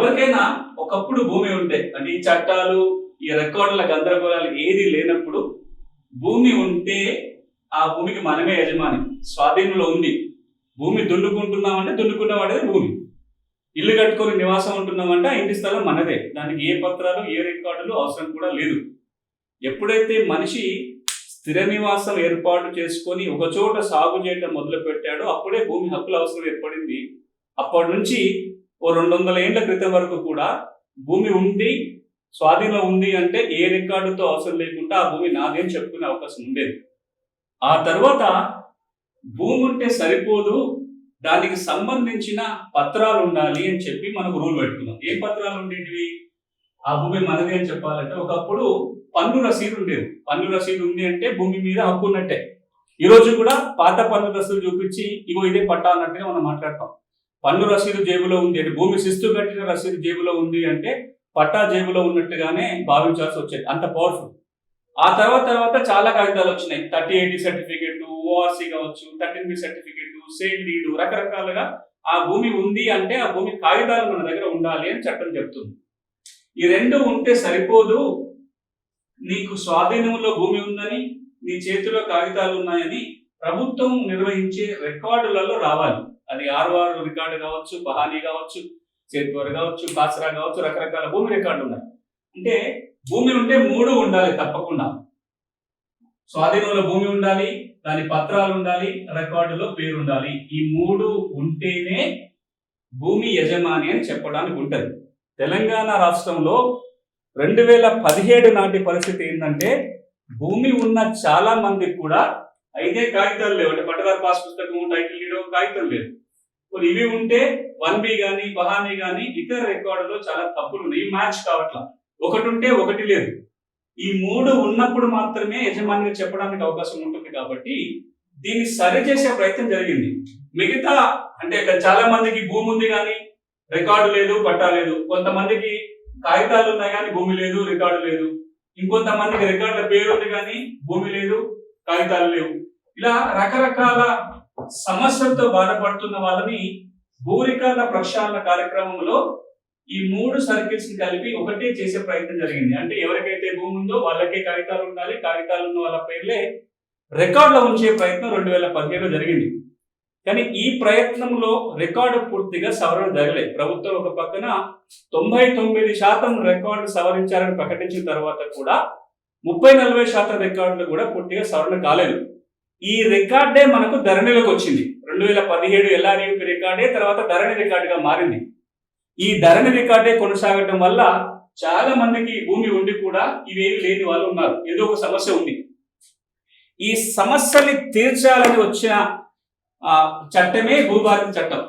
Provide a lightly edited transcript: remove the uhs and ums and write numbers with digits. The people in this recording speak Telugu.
ఎవరికైనా ఒకప్పుడు భూమి ఉంటే అంటే ఈ చట్టాలు ఈ రికార్డుల గందరగోళాలు ఏది లేనప్పుడు భూమి ఉంటే ఆ భూమికి మనమే యజమాని, స్వాధీనంలో ఉంది. భూమి దున్నుకుంటున్నామంటే దున్నుకున్నవాడేది భూమి. ఇల్లు కట్టుకొని నివాసం ఉంటున్నామంటే ఆ ఇంటి స్థలం మనదే. దానికి ఏ పత్రాలు ఏ రికార్డులు అవసరం కూడా లేదు. ఎప్పుడైతే మనిషి స్థిర నివాసం ఏర్పాటు చేసుకొని ఒక చోట సాగు చేయడం మొదలు పెట్టాడో అప్పుడే భూమి హక్కుల అవసరం ఏర్పడింది. అప్పటి నుంచి ఓ 200 ఏళ్ల క్రితం వరకు కూడా భూమి ఉండి స్వాధీనం ఉంది అంటే ఏ రికార్డుతో అవసరం లేకుండా ఆ భూమి నాది అని చెప్పుకునే అవకాశం ఉండేది. ఆ తర్వాత భూమి ఉంటే సరిపోదు, దానికి సంబంధించిన పత్రాలు ఉండాలి అని చెప్పి మనకు రూల్ పెట్టుకున్నాం. ఏం పత్రాలు ఉండేటివి? ఆ భూమి మనది అని చెప్పాలంటే ఒకప్పుడు పన్ను రసీదు ఉండేది. పన్ను రసీదు ఉంది అంటే భూమి మీద హక్కు ఉన్నట్టే. ఈ రోజు కూడా పాత పన్ను రసీదు చూపించి ఇగో ఇదే పట్టా అన్నట్టుగా మనం మాట్లాడతాం. పన్ను రసీదు జేబులో ఉంది అంటే భూమి శిస్తు కట్టిన రసీదు జేబులో ఉంది అంటే పట్టా జేబులో ఉన్నట్టుగానే భావించాల్సి వచ్చేది, అంత పవర్ఫుల్. ఆ తర్వాత చాలా కాగితాలు వచ్చినాయి. 3080 సర్టిఫికెట్, ఓఆర్సీ కావచ్చు, 13B సర్టిఫికెట్, సేల్ డీడ్, రకరకాలుగా ఆ భూమి ఉంది అంటే ఆ భూమి కాగితాలు మన దగ్గర ఉండాలి అని చట్టం చెప్తుంది. ఈ రెండు ఉంటే సరిపోదు, నీకు స్వాధీనంలో భూమి ఉందని, నీ చేతిలో కాగితాలు ఉన్నాయని ప్రభుత్వం నిర్వహించే రికార్డులలో రావాలి. అది ఆర్వార్ రికార్డు కావచ్చు, బహానీ కావచ్చు, చేతివర్ కావచ్చు, కాసరా కావచ్చు, రకరకాల భూమి రికార్డులు ఉన్నాయి. అంటే భూమి ఉంటే 3 ఉండాలి తప్పకుండా. స్వాధీనంలో భూమి ఉండాలి, దాని పత్రాలు ఉండాలి, రికార్డులో పేరు ఉండాలి. ఈ 3 ఉంటేనే భూమి యజమాని అని చెప్పడానికి ఉంటది. తెలంగాణ రాష్ట్రంలో 2017 నాటి పరిస్థితి ఏంటంటే భూమి ఉన్న చాలా మందికి కూడా అయితే కాగితాలు లేవు. అంటే పట్టదారు పాస్ పుస్తకం, టైటిల్ డీడ్, కాగితం లేదు. ఇవి ఉంటే 1B కానీ బహానీ కానీ ఇతర రికార్డులో చాలా తప్పులు ఉన్నాయి, మ్యాచ్ కావట్లా. ఒకటి ఉంటే ఒకటి లేదు. ఈ 3 ఉన్నప్పుడు మాత్రమే యజమానిగా చెప్పడానికి అవకాశం ఉంటుంది. కాబట్టి దీన్ని సరిచేసే ప్రయత్నం జరిగింది. మిగతా అంటే చాలా మందికి భూమి ఉంది కానీ రికార్డు లేదు, పట్టా లేదు. కొంతమందికి కాగితాలు ఉన్నాయి కానీ భూమి లేదు, రికార్డు లేదు. ఇంకొంతమందికి రికార్డుల పేరు ఉంది కానీ భూమి లేదు, కాగితాలు లేవు. ఇలా రకరకాల సమస్యలతో బాధపడుతున్న వాళ్ళని భూ రికార్డుల ప్రక్షాళన కార్యక్రమంలో ఈ 3 సర్కిల్స్ ని కలిపి ఒకటే చేసే ప్రయత్నం జరిగింది. అంటే ఎవరికైతే భూమి ఉందో వాళ్ళకే కాగితాలు ఉండాలి, కాగితాలు ఉన్న వాళ్ళ పేర్లే రికార్డులో ఉంచే ప్రయత్నం 2017లో జరిగింది. కానీ ఈ ప్రయత్నంలో రికార్డు పూర్తిగా సవరణ జరగలేదు. ప్రభుత్వం ఒక పక్కన 99% రికార్డు సవరించారని ప్రకటించిన తర్వాత కూడా 30-40% రికార్డులు కూడా పూర్తిగా సవరణ కాలేదు. ఈ రికార్డే మనకు ధరణిలోకి వచ్చింది. 2017 ఎల్ఆర్యూపీ రికార్డే తర్వాత ధరణి రికార్డుగా మారింది. ఈ ధరణి రికార్డే కొనసాగటం వల్ల చాలా మందికి భూమి ఉండి కూడా ఇవేమి లేని వాళ్ళు ఉన్నారు. ఏదో ఒక సమస్య ఉంది. ఈ సమస్యని తీర్చాలని వచ్చిన చట్టమే భూభారతి చట్టం.